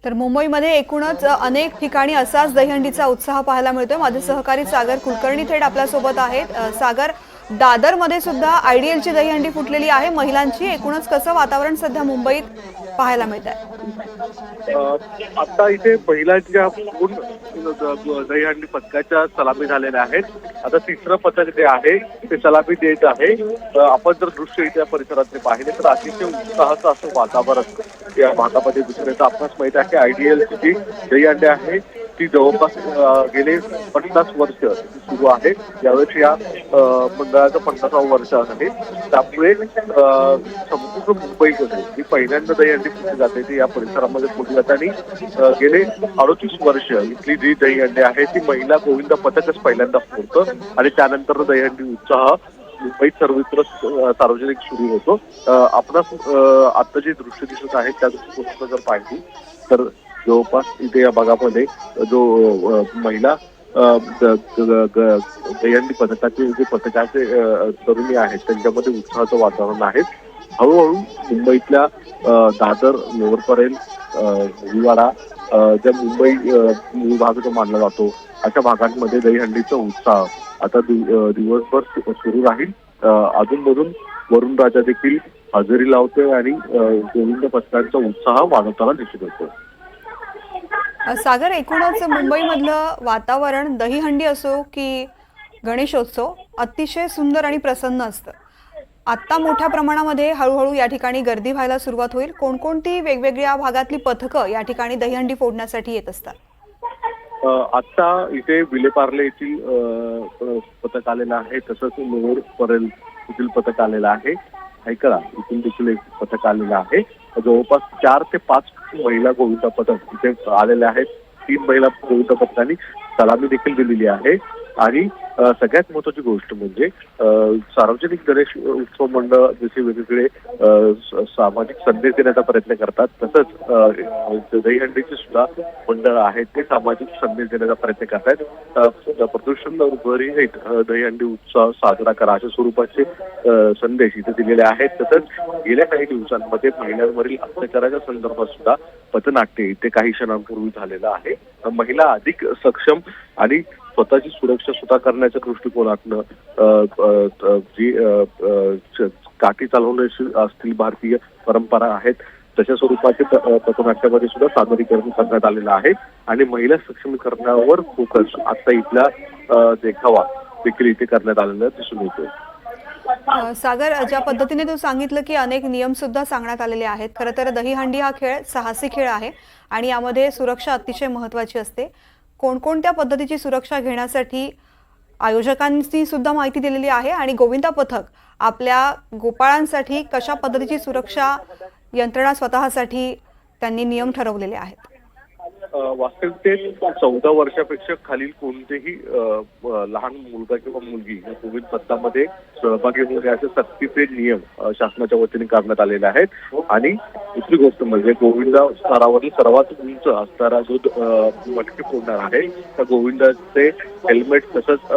तर मुंबईमध्ये एकूणच अनेक ठिकाणी असाच दहीहंडीचा उत्साह पाहायला मिळतोय। माझे सहकारी सागर कुलकर्णी थेट आपल्या सोबत आहेत। सागर, दादरमध्ये सुद्धा आयडीएलची दहीहंडी फुटलेली आहे महिलांची। एकूणच कसं वातावरण सध्या मुंबईत पाहायला मिळतंय? आता इथे महिलांच्या दहीहंडी पथकाच्या सलामी झालेल्या आहेत। आता तिसरं पथक जे आहे ते सलामी देत आहे। आपण जर दृश्य इथे परिसरातले पाहिले तर अतिशय उत्साहाचं असं वातावरण या भागामध्ये दिसून येतं। आपणास माहिती आहे की आयडीएलची जी दहीहंडी आहे ती जवळपास गेले 50 वर्ष सुरू आहे। यावेळी या मंडळाचं 50वं वर्ष आहे। त्यामुळे संपूर्ण मुंबईमध्ये जी पहिल्यांदा दहीहंडी फुटली जाते ती या परिसरामध्ये फुटली जाते आणि गेले 38 वर्ष इथली जी दहीहंडी आहे ती महिला गोविंद पथकच पहिल्यांदा फुटतं आणि त्यानंतर दहीहंडी उत्साह मुंबईत सर्वत्र सार्वजनिक सुरू होतो। आपणास आता जे दृश्य दिसत आहे त्या दृष्टीकोनातून जर पाहिली तर जवळपास इथे या भागामध्ये जो महिला दहीहंडी पथकाचे जे पथकाचे तरुणी आहेत त्यांच्यामध्ये उत्साहाचं वातावरण आहे। हळूहळू मुंबईतल्या दादर लोअरपर्यंत विवाडा ज्या मुंबई मूळ भाग जो मानला जातो अशा भागांमध्ये दहीहंडीचा उत्साह आता दिवसभर सुरू राहील। अधूनमधून वरुण राजा देखील हजेरी लावतोय आणि गोविंद पथकांचा उत्साह वाढवताना दिसून येतो। सागर, एकूणच मुंबईमधलं वातावरण दहीहंडी असो की गणेशोत्सव अतिशय सुंदर आणि प्रसन्न असतं। आता मोठ्या प्रमाणामध्ये हळूहळू या ठिकाणी गर्दी व्हायला सुरुवात होईल। कोणकोणती वेगवेगळ्या भागातली पथकं या ठिकाणी दहीहंडी फोडण्यासाठी येत असतात? आता इथे विलेपार्ले येथील पथक आलेलं आहे, तसंच लोअर परेल येथील पथक आलेलं आहे, हैकळा इथून देखील एक पथक आलेलं आहे। जवळपास 4 ते 5 महिला गोविंद पथक इथे आलेले आहेत। 3 महिला गोविंद पथकांनी सलामी देखील दिलेली आहे आणि सगळ्यात महत्वाची गोष्ट म्हणजे सार्वजनिक गणेश उत्सव मंडळ जसे वेगवेगळे सामाजिक संदेश देण्याचा प्रयत्न करतात तसंच दहीहंडीचे सुद्धा मंडळ आहेत ते सामाजिक संदेश देण्याचा प्रयत्न करतात। प्रदूषण रहित दहीहंडी उत्सव साजरा करा अशा स्वरूपाचे संदेश इथे दिलेले आहेत। तसंच गेल्या काही दिवसांमध्ये महिलांवरील अत्याचाराच्या संदर्भात सुद्धा पथनाट्य इथे काही क्षणांपूर्वी झालेलं आहे। महिला अधिक सक्षम आणि स्वतःची सुरक्षा स्वतः करण्याच्या दृष्टिकोनातनं जी काठी चालवण्याची असतील भारतीय परंपरा आहेत तशा स्वरूपाचे पथनाट्यामध्ये सुद्धा सादरीकरण करण्यात आलेलं आहे आणि महिला सक्षमीकरणावर फोकस आता इथला देखावा देखील इथे करण्यात आलेला दिसून येतो। सागर, ज्या पद्धतीने तू सांगितलं की अनेक नियम सुद्धा सांगण्यात आलेले आहेत। खरं तर दहीहंडी हा खेळ साहसी खेळ आहे आणि यामध्ये सुरक्षा अतिशय महत्त्वाची असते। कोणकोणत्या पद्धतीची सुरक्षा घेण्यासाठी आयोजकांनी सुद्धा माहिती दिलेली आहे आणि गोविंदा पथक आपल्या गोपाळांसाठी कशा पद्धतीची सुरक्षा यंत्रणा स्वतःसाठी त्यांनी नियम ठरवलेले आहेत? वास्तविकतेत 14 वर्षापेक्षा खालील कोणतेही लहान मुलगा किंवा मुलगी या गोविंद पथकामध्ये सहभागी होणे असे सक्तीचे नियम शासनाच्या वतीने करण्यात आलेले आहेत। आणि दुसरी गोष्ट म्हणजे गोविंदा स्तरावरील सर्वात उंच असणारा जो मटकी फोडणार आहे त्या गोविंदाचे हेल्मेट तसंच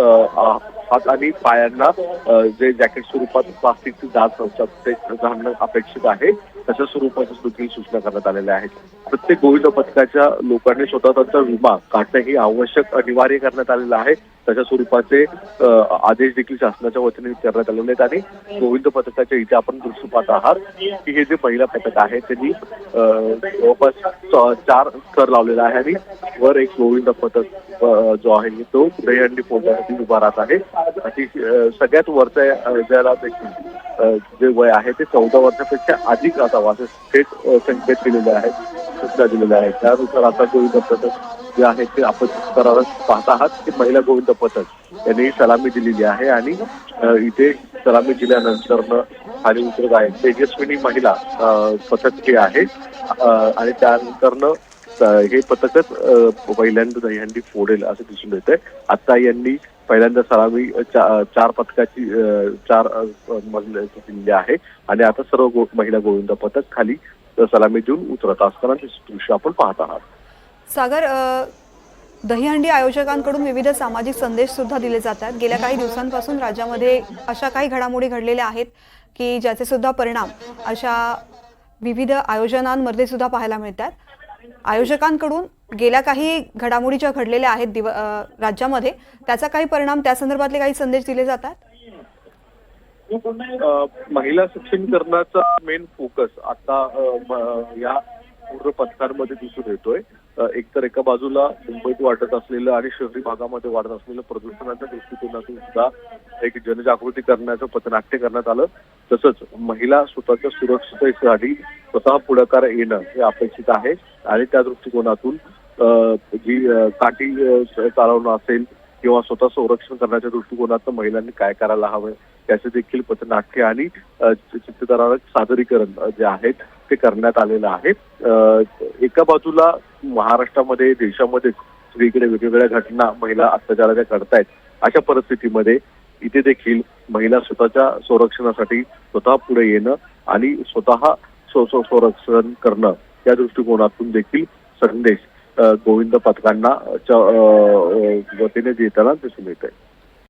हात आणि पायांना जे जॅकेट स्वरूपात प्लास्टिकची जात असतात ते घालणं अपेक्षित आहे तशा स्वरूपाच्या देखील सूचना करण्यात आलेल्या आहेत। प्रत्येक गोविंद पथकाच्या लोकांनी स्वतःचा विमा काढणं ही आवश्यक अनिवार्य करण्यात आलेलं आहे तशा स्वरूपाचे आदेश देखील शासनाच्या वतीने करण्यात आलेले आहेत। आणि गोविंद पथकाच्या इथे आपण दृश्य पाहत आहात की हे जे महिला पथक आहे त्यांनी जवळपास 4 स्तर लावलेला आहे आणि वर एक गोविंद पथक जो आहे तो दहीहंडी फोडण्यासाठी उभा राहत आहे। सगळ्यात वरच्या देखील जे वय आहे ते 14 वर्षापेक्षा अधिक असावं असे थेट संकेत दिलेले आहेत, सूचना दिलेल्या आहेत। त्यानुसार आता गोविंद पथक जे आहे ते आपण पाहत आहात की महिला गोविंद पथक यांनी सलामी दिलेली आहे आणि इथे सलामी दिल्यानंतर खाली उतरत आहे तेजस्विनी महिला पथक हे आहे आणि त्यानंतर हे पथकच पहिल्यांदा दहीहंडी फोडेल असं दिसून येतंय। आता यांनी पहिल्यांदा सलामी 4 पथकाची 4 दिलेली आहे आणि आता सर्व महिला गोविंद पथक खाली सलामी देऊन उतरत असताना दृश्य आपण पाहत आहात। सागर, दहीहंडी आयोजकांकडून विविध सामाजिक संदेश सुद्धा दिले जातात। गेल्या काही दिवसांपासून राज्यामध्ये अशा काही घडामोडी घडलेल्या आहेत की ज्याचे सुद्धा परिणाम अशा विविध आयोजनांमध्ये सुद्धा पाहायला मिळतात। आयोजकांकडून गेल्या काही घडामोडी ज्या घडलेल्या आहेत राज्यामध्ये त्याचा काही परिणाम त्या संदर्भातले काही संदेश दिले जातात? महिला सक्षमीकरणाचा मेन फोकस आता या पूर्ण पथकांमध्ये दिसून येतोय. एकतर एका बाजूला मुंबईत वाढत असलेलं आणि शहरी भागामध्ये वाढत असलेलं प्रदूषणाच्या दृष्टिकोनातून सुद्धा एक जनजागृती करण्याचं पथनाट्य करण्यात आलं. तसंच महिला स्वतःच्या सुरक्षिततेसाठी स्वतः पुढाकार येणं हे अपेक्षित आहे आणि त्या दृष्टिकोनातून जी काठी चालवणं असेल किंवा स्वतः संरक्षण करण्याच्या दृष्टिकोनातून महिलांनी काय करायला हवं त्याचे देखील पथनाट्य आणि चित्रधारक सादरीकरण जे आहेत ते करण्यात आलेलं आहे. एका बाजूला महाराष्ट्रामध्ये देशामध्ये सगळीकडे वेगवेगळ्या घटना महिला अत्याचाराच्या घडतायत. अशा परिस्थितीमध्ये इथे देखील महिला स्वतःच्या संरक्षणासाठी स्वतः पुढे येणं आणि स्वतः संरक्षण करणं या दृष्टिकोनातून देखील संदेश गोविंद पथकांना वतीने देताना दिसून येत आहे.